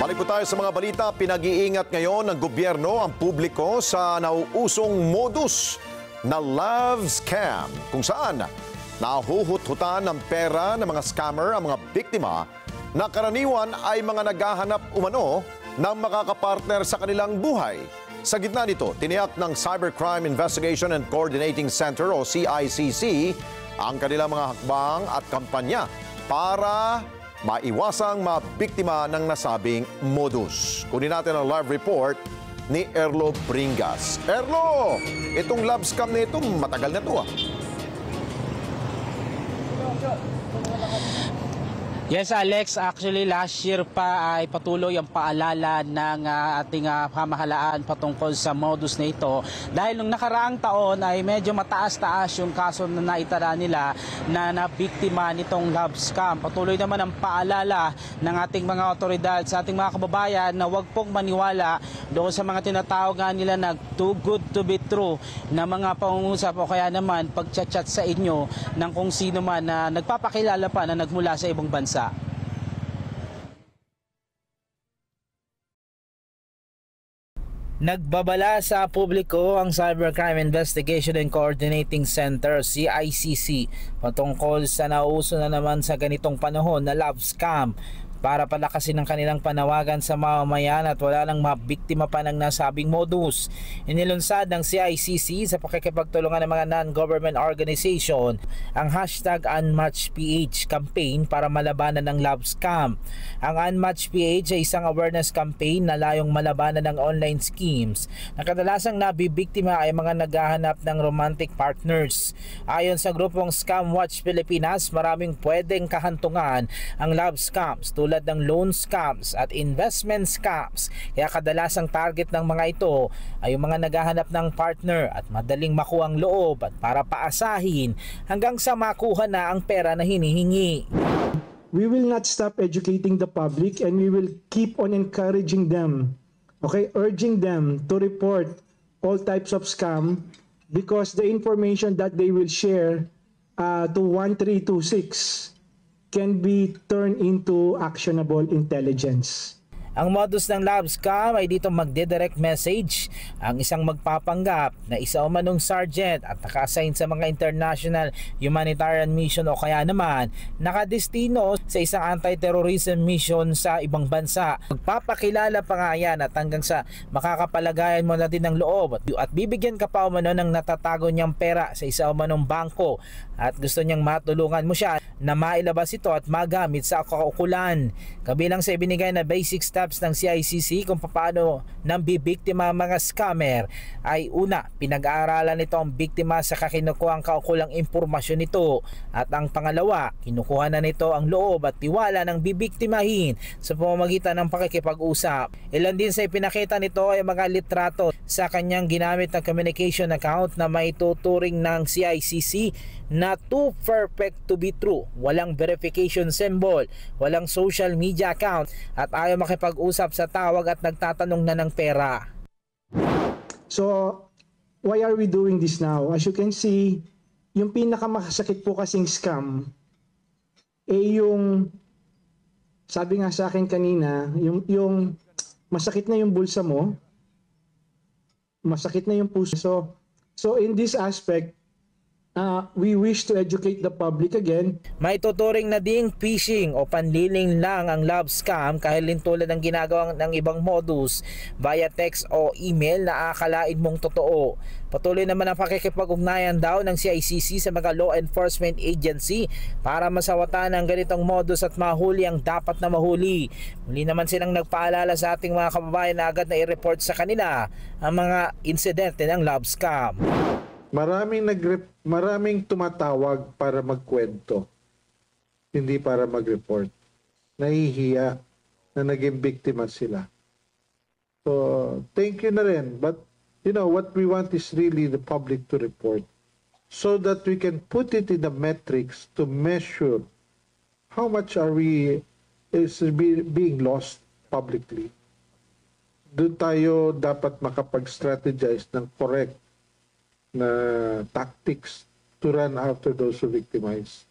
Balik po tayo sa mga balita. Pinag-iingat ngayon ng gobyerno ang publiko sa nauusong modus na love scam, kung saan nahuhut-hutan ng pera ng mga scammer ang mga biktima na karaniwan ay mga naghahanap umano ng makakapartner sa kanilang buhay. Sa gitna nito, tiniyak ng Cybercrime Investigation and Coordinating Center o CICC ang kanilang mga hakbang at kampanya para maiwasang mabiktima ng nasabing modus. Kunin natin ang live report ni Erlo Bringas. Erlo, itong love scam na ito, matagal na ito Yes, Alex. Actually, last year pa ay patuloy ang paalala ng ating pamahalaan patungkol sa modus na ito. Dahil nung nakaraang taon ay medyo mataas-taas yung kaso na naitala nila na nabiktima nitong love scam. Patuloy naman ang paalala ng ating mga otoridad sa ating mga kababayan na huwag pong maniwala doon sa mga tinatawag nga nila na too good to be true na mga pangungusap o kaya naman pagchat-chat sa inyo ng kung sino man na nagpapakilala pa na nagmula sa ibang bansa. Nagbabala sa publiko ang Cybercrime Investigation and Coordinating Center, CICC, patungkol sa nauso na naman sa ganitong panahon na love scam para palakasin ang kanilang panawagan sa mamamayan at wala nang mabiktima pa ng nasabing modus. Inilunsad ng CICC sa pakikipagtulungan ng mga non-government organization ang hashtag UnmatchedPH campaign para malabanan ng love scam. Ang UnmatchedPH ay isang awareness campaign na layong malabanan ng online schemes na kadalasang nabibiktima ay mga naghahanap ng romantic partners. Ayon sa grupong Scam Watch Pilipinas, maraming pwedeng kahantungan ang love scams tulad ng loan scams at investment scams. Kaya kadalasang target ng mga ito ay yung mga naghahanap ng partner at madaling makuha ang loob at para paasahin hanggang sa makuha na ang pera na hinihingi. We will not stop educating the public and we will keep on encouraging them, urging them to report all types of scam because the information that they will share to 1326 can be turned into actionable intelligence. Ang modus ng love scam ay dito magde-direct message ang isang magpapanggap na isa o manong sergeant at naka-assign sa mga international humanitarian mission o kaya naman nakadestino sa isang anti-terrorism mission sa ibang bansa. Magpapakilala pa nga yan at hanggang sa makakapalagayan mo na din ng loob at bibigyan ka pa o mano ng natatago niyang pera sa isa o manong bangko at gusto niyang matulungan mo siya na mailabas ito at magamit sa kaukulan. Kabilang sa ibinigay na basic steps ng CICC kung paano nang bibiktima ang mga scammer ay una, pinag-aaralan nito ang biktima sa kinukuhang kaukulang impormasyon nito at ang pangalawa, kinukuha na nito ang loob at tiwala ng bibiktimahin sa pamamagitan ng pakikipag-usap. Ilan din sa ipinakita nito ay mga litrato sa kanyang ginamit na communication account na maituturing ng CICC na too perfect to be true. Walang verification symbol, walang social media account at ayaw makipag-usap sa tawag at nagtatanong na ng pera. So, why are we doing this now? As you can see, yung pinakamasakit po kasing scam yung sabi nga sa akin kanina, yung masakit na yung bulsa mo, masakit na yung puso. So in this aspect, we wish to educate the public again. May tuturing na ding phishing o panliling lang ang love scam kahit tulad ng ginagawa ng ibang modus via text o email na akalain mong totoo. Patuloy naman ang pakikipag-ugnayan daw ng CICC sa mga law enforcement agency para masawatan ang ganitong modus at mahuli ang dapat na mahuli. Muli naman silang nagpaalala sa ating mga kababayan na agad na i-report sa kanila ang mga insidente ng love scam. Maraming tumatawag para magkwento, hindi para mag-report. Nahihiya na naging biktima sila. So, thank you na rin. But, what we want is really the public to report so that we can put it in the metrics to measure how much is being lost publicly. Doon tayo dapat makapag-strategize ng correct na tactics to run after those who victimize.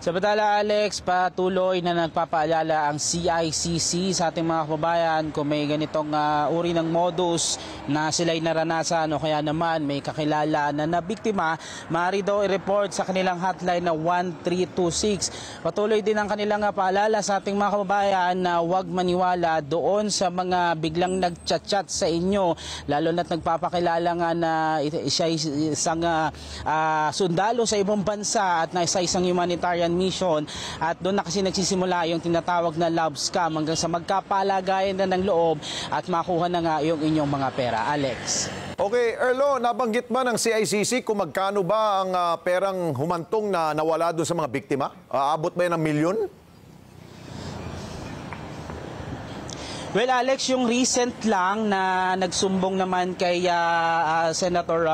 Samantala Alex, patuloy na nagpapaalala ang CICC sa ating mga kababayan kung may ganitong uri ng modus na sila'y naranasan o kaya naman may kakilala na biktima, maaari daw i-report sa kanilang hotline na 1326. Patuloy din ang kanilang paalala sa ating mga kababayan na huwag maniwala doon sa mga biglang nag-chat-chat sa inyo, lalo na't nagpapakilala nga na siya isang sundalo sa ibang bansa at nasa isang humanitarian mission, at doon na kasi nagsisimula yung tinatawag na love scam hanggang sa magkapalagayan na ng loob at makuha na nga yung inyong mga pera. Alex. Okay, Erlo, nabanggit ba ng CICC kung magkano ba ang perang humantong na nawala doon sa mga biktima? Aabot ba yan ng milyon? Well, Alex, yung recent lang na nagsumbong naman kay Senator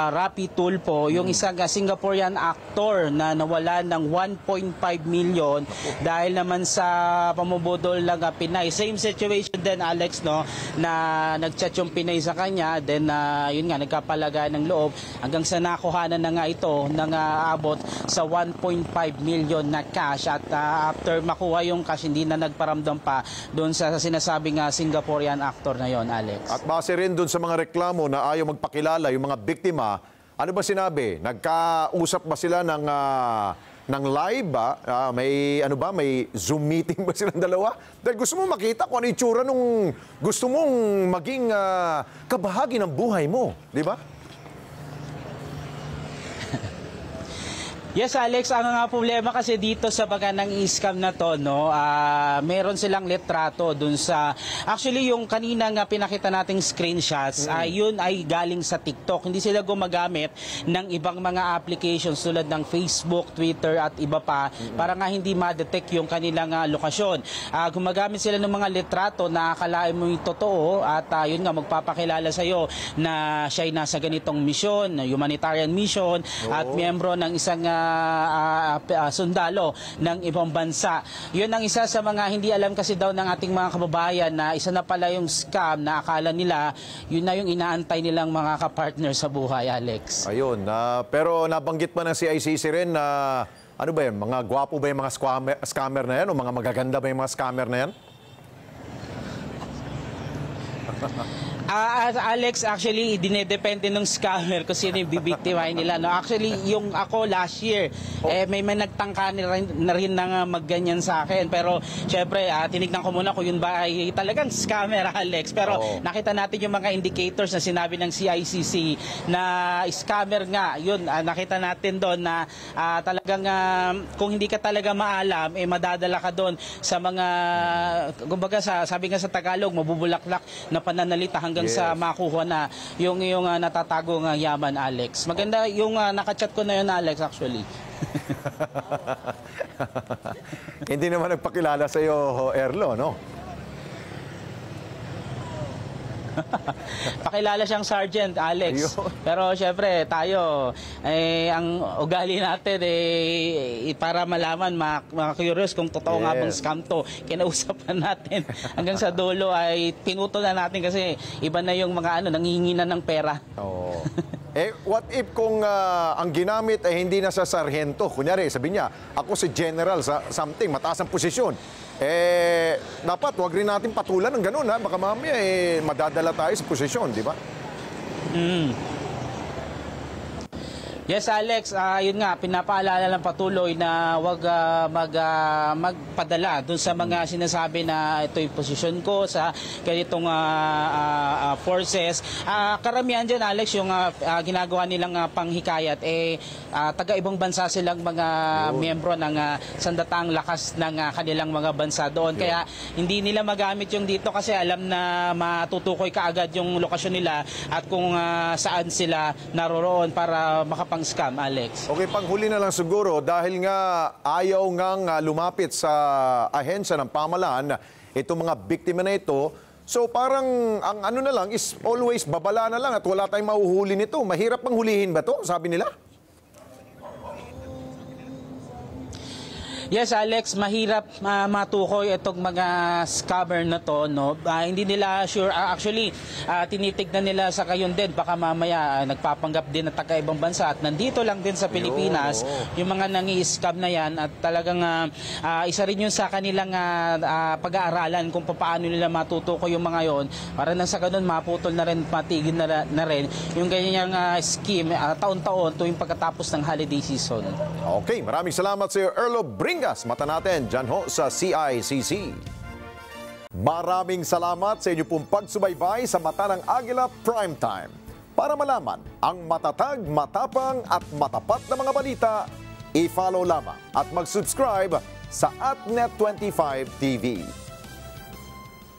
Rapi Tulfo, yung isang Singaporean actor na nawala ng 1.5 million dahil naman sa pamubudol ng Pinay. Same situation din, Alex, no, na nag-chat yung Pinay sa kanya, then yun nga, nagkapalagayan ng loob hanggang sa nakuhanan na nga ito ng abot sa 1.5 million na cash, at after makuha yung cash, hindi na nagparamdam pa doon sa sinasabing Singaporean actor na yon, Alex. At base rin doon sa mga reklamo na ayaw magpakilala yung mga biktima, ano ba sinabi? Nagkausap ba sila ng live ba? May ano ba? May Zoom meeting ba silang dalawa? Dahil gusto mo makita kung ano yung tsura nung gusto mong maging kabahagi ng buhay mo, di ba? Yes, Alex, ang problema kasi dito sa baga ng scam na to, no, meron silang litrato dun sa, actually yung kanina nga pinakita nating screenshots, yun ay galing sa TikTok. Hindi sila gumagamit ng ibang mga applications tulad ng Facebook, Twitter at iba pa para nga hindi ma-detect yung kanilang lokasyon. Gumagamit sila ng mga litrato na akalain mo yung totoo, at yun nga, magpapakilala sa'yo na siya ay nasa ganitong misyon, humanitarian mission, at miyembro ng isang sundalo ng ibang bansa. Yun ang isa sa mga hindi alam kasi daw ng ating mga kababayan, na isa na pala yung scam na akala nila yun na yung inaantay nilang mga kapartner sa buhay, Alex. Ayun, pero nabanggit pa ng CICC rin na ano ba yan, mga gwapo ba yung mga scammer na yan o mga magaganda ba yung mga scammer na yan? Alex, actually, dinedepende ng scammer kung sino yung bibiktimahin nila. No? Actually, yung ako last year, may nagtangka na rin na magganyan sa akin. Pero, syempre, tinignan ko muna kung yun ba ay talagang scammer, Alex. Pero, nakita natin yung mga indicators na sinabi ng CICC na scammer nga. Yun, nakita natin doon na talagang kung hindi ka talaga maalam, madadala ka doon sa mga, kumbaga, sabi nga sa Tagalog, mabubulaklak na pananalita hanggang sa makuha na yung natatago ng yaman, Alex. Maganda yung nakachat ko na yun, Alex, actually. Hindi naman nagpakilala sa iyo, Erlo, no? Pakilala siyang Sergeant, Alex. Pero syempre, tayo, ang ugali natin, para malaman, curious kung totoo nga bang scam to. Kinausapan natin. Hanggang sa dulo ay pinuto na natin kasi iba na yung mga nanghihingi na ng pera. What if kung ang ginamit ay hindi na sa sarhento? Kunyari, sabi niya, ako si general sa something, mataas ang posisyon. Dapat wag rin natin patulan ng ganun, ha? Baka mamaya madadala tayo sa posisyon, di ba? Yes, Alex, yun nga, pinapaalala lang patuloy na wag magpadala dun sa mga sinasabi na ito yung posisyon ko sa ganitong forces. Karamihan dyan, Alex, yung ginagawa nilang panghikayat, taga-ibang bansa silang mga miyembro ng sandatang lakas ng kanilang mga bansa doon. Kaya hindi nila magamit yung dito kasi alam na matutukoy kaagad yung lokasyon nila at kung saan sila naroroon para scam, Alex. Okay, panghuli na lang siguro, dahil nga ayaw ngang lumapit sa ahensya ng pamahalaan itong mga biktima na ito, so parang ang ano na lang is always babala na lang at wala tayong mahuhuli nito. Mahirap pang hulihin ba to, sabi nila? Yes, Alex, mahirap matukoy itong mga scammer na to, no? Hindi nila sure. Actually, tinitignan nila sa kayon din. Baka mamaya nagpapanggap din na taga-ibang bansa at nandito lang din sa Pilipinas yung mga nangi-scam na yan at talagang isa rin yun sa kanilang pag-aaralan kung paano nila matutukoy yung mga yon para nang sa ganun maputol na rin, matigil na rin yung ganyang scheme taon-taon tuwing pagkatapos ng holiday season. Okay, maraming salamat sa Erlo Bringas. Mata natin dyan ho sa CICC. Maraming salamat sa inyo pong pagsubaybay sa Mata ng Agila Primetime. Para malaman ang matatag, matapang at matapat na mga balita, i-follow lamang at mag-subscribe sa AtNet25 TV.